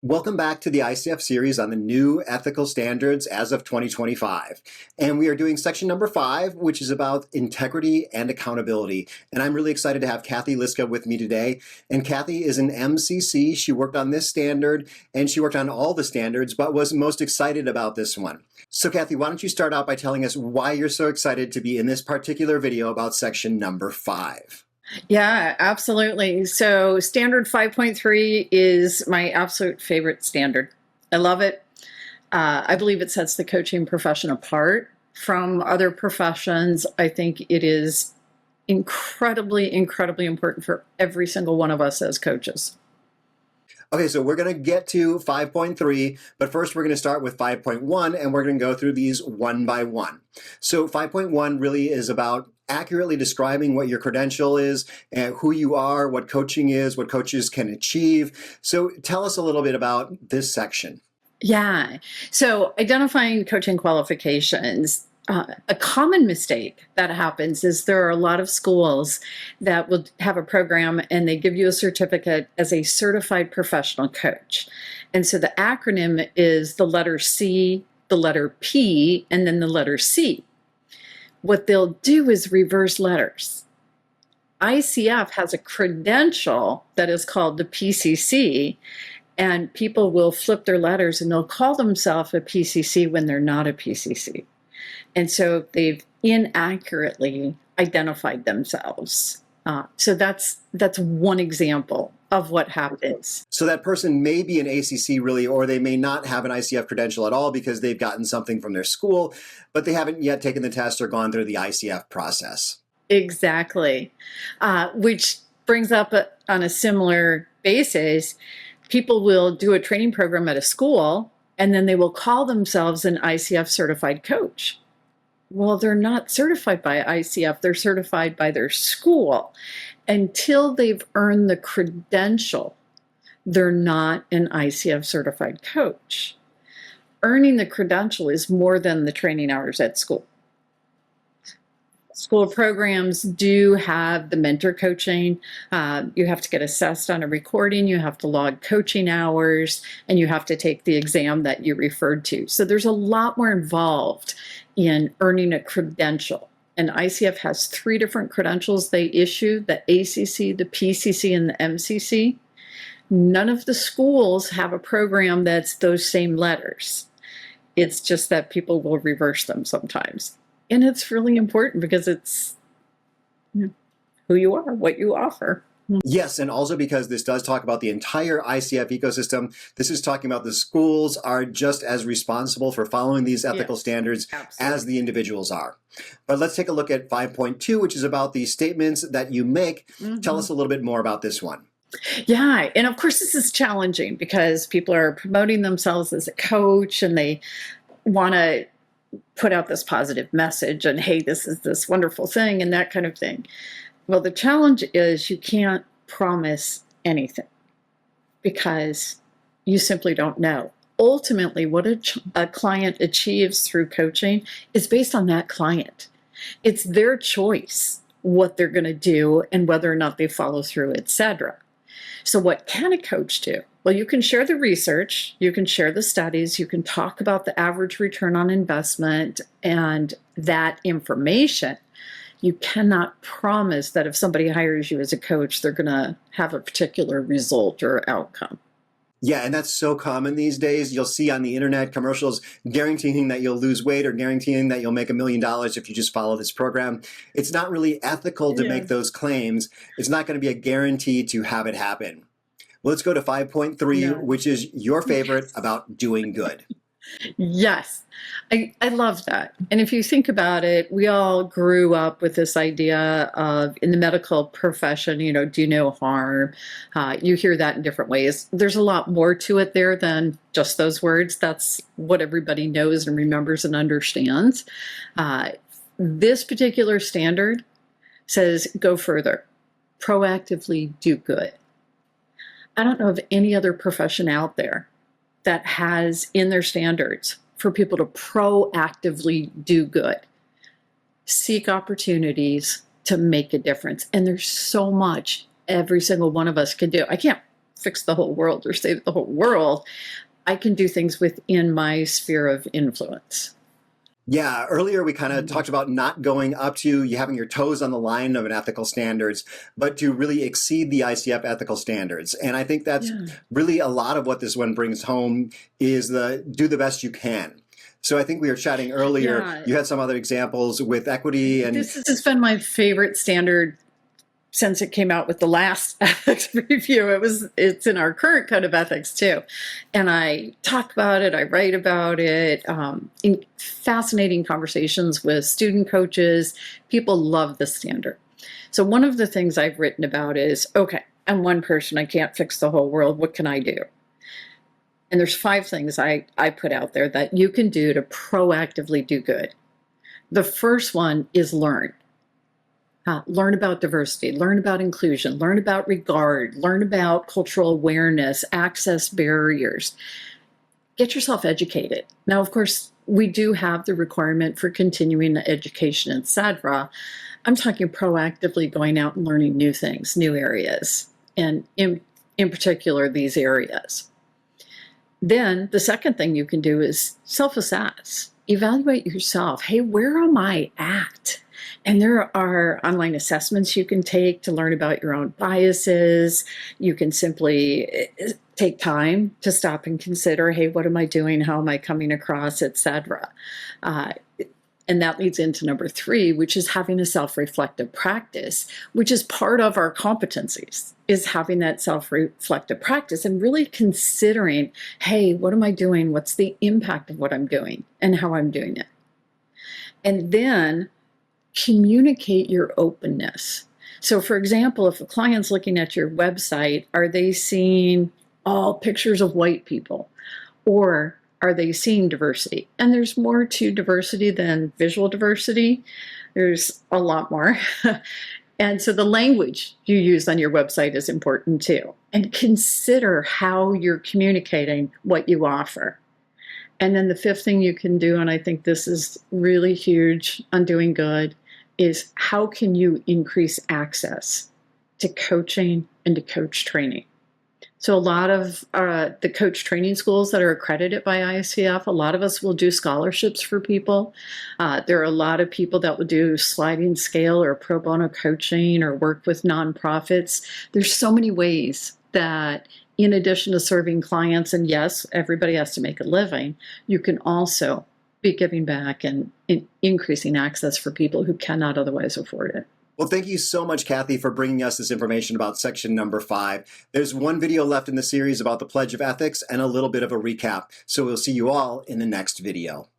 Welcome back to the ICF series on the new ethical standards as of 2025. And we are doing section number 5, which is about integrity and accountability. And I'm really excited to have Cathy Liska with me today. And Cathy is an MCC. She worked on this standard and she worked on all the standards, but was most excited about this one. So Cathy, why don't you start out by telling us why you're so excited to be in this particular video about section number 5? Yeah, absolutely. So standard 5.3 is my absolute favorite standard. I love it. I believe it sets the coaching profession apart from other professions. I think it is incredibly, incredibly important for every single one of us as coaches. Okay, so we're going to get to 5.3, but first we're going to start with 5.1 and we're going to go through these one by one. So 5.1 really is about accurately describing what your credential is, and who you are, what coaching is, what coaches can achieve. So tell us a little bit about this section. Yeah, so identifying coaching qualifications. A common mistake that happens is there are a lot of schools that will have a program and they give you a certificate as a certified professional coach. And so the acronym is the letter C, the letter P, and then the letter C. What they'll do is reverse letters. ICF has a credential that is called the PCC, and people will flip their letters and they'll call themselves a PCC when they're not a PCC. And so they've inaccurately identified themselves. So that's one example of what happens. So that person may be an ACC really, or they may not have an ICF credential at all because they've gotten something from their school, but they haven't yet taken the test or gone through the ICF process. Exactly. Which brings up on a similar basis, people will do a training program at a school and then they will call themselves an ICF certified coach. Well, they're not certified by ICF, they're certified by their school. Until they've earned the credential, they're not an ICF certified coach. Earning the credential is more than the training hours at school. School programs do have the mentor coaching. You have to get assessed on a recording, you have to log coaching hours, and you have to take the exam that you referred to. So there's a lot more involved in earning a credential. And ICF has 3 different credentials they issue, the ACC, the PCC, and the MCC. None of the schools have a program that's those same letters. It's just that people will reverse them sometimes. And it's really important because it's who you are, what you offer. Yes, and also because this does talk about the entire ICF ecosystem. This is talking about the schools are just as responsible for following these ethical standards as the individuals are. But let's take a look at 5.2, which is about the statements that you make. Tell us a little bit more about this one. Yeah, and of course this is challenging because people are promoting themselves as a coach and they want to put out this positive message and, hey, this is this wonderful thing and that kind of thing. Well, the challenge is you can't promise anything because you simply don't know. Ultimately, what a client achieves through coaching is based on that client. It's their choice what they're going to do and whether or not they follow through, etc. So what can a coach do? Well, you can share the research, you can share the studies, you can talk about the average return on investment and that information. You cannot promise that if somebody hires you as a coach, they're going to have a particular result or outcome. Yeah, and that's so common these days. You'll see on the internet commercials guaranteeing that you'll lose weight or guaranteeing that you'll make $1 million if you just follow this program. It's not really ethical to make those claims. It's not going to be a guarantee to have it happen. Well, let's go to 5.3, which is your favorite about doing good. Yes, I love that. And if you think about it, we all grew up with this idea of, in the medical profession, do no harm. You hear that in different ways. There's a lot more to it there than just those words. That's what everybody knows and remembers and understands. This particular standard says go further, proactively do good. I don't know of any other profession out there that has in their standards for people to proactively do good, seek opportunities to make a difference. And there's so much every single one of us can do. I can't fix the whole world or save the whole world. I can do things within my sphere of influence. Yeah, earlier we kind of talked about not going up to you having your toes on the line of an ethical standards, but to really exceed the ICF ethical standards. And I think that's really a lot of what this one brings home is the do the best you can. So I think we were chatting earlier, you had some other examples with equity. And this has been my favorite standard since it came out with the last ethics review. It's in our current code of ethics too. And I talk about it, I write about it, in fascinating conversations with student coaches. People love the standard. So one of the things I've written about is, okay, I'm one person, I can't fix the whole world, what can I do? And there's 5 things I put out there that you can do to proactively do good. The first one is learn. Learn about diversity, learn about inclusion, learn about regard, learn about cultural awareness, access barriers. Get yourself educated. Now, of course, we do have the requirement for continuing education, etc. I'm talking proactively going out and learning new things, new areas, and in particular, these areas. Then the second thing you can do is self-assess. Evaluate yourself. Hey, where am I at? And there are online assessments you can take to learn about your own biases. You can simply take time to stop and consider, hey, what am I doing? How am I coming across, etc. And that leads into number 3, which is having a self-reflective practice, which is part of our competencies, is having that self-reflective practice and really considering, hey, what am I doing? What's the impact of what I'm doing and how I'm doing it? And then communicate your openness. So for example, if a client's looking at your website, are they seeing all pictures of white people? Or are they seeing diversity? And there's more to diversity than visual diversity. There's a lot more. And so the language you use on your website is important too. And consider how you're communicating what you offer. And then the 5th thing you can do, and I think this is really huge on doing good, is how can you increase access to coaching and to coach training? So a lot of the coach training schools that are accredited by ICF, a lot of us will do scholarships for people. There are a lot of people that will do sliding scale or pro bono coaching or work with nonprofits. There's so many ways that in addition to serving clients, and yes, everybody has to make a living, you can also be giving back and increasing access for people who cannot otherwise afford it. Well, thank you so much, Cathy, for bringing us this information about section number 5. There's one video left in the series about the Pledge of Ethics and a little bit of a recap. So we'll see you all in the next video.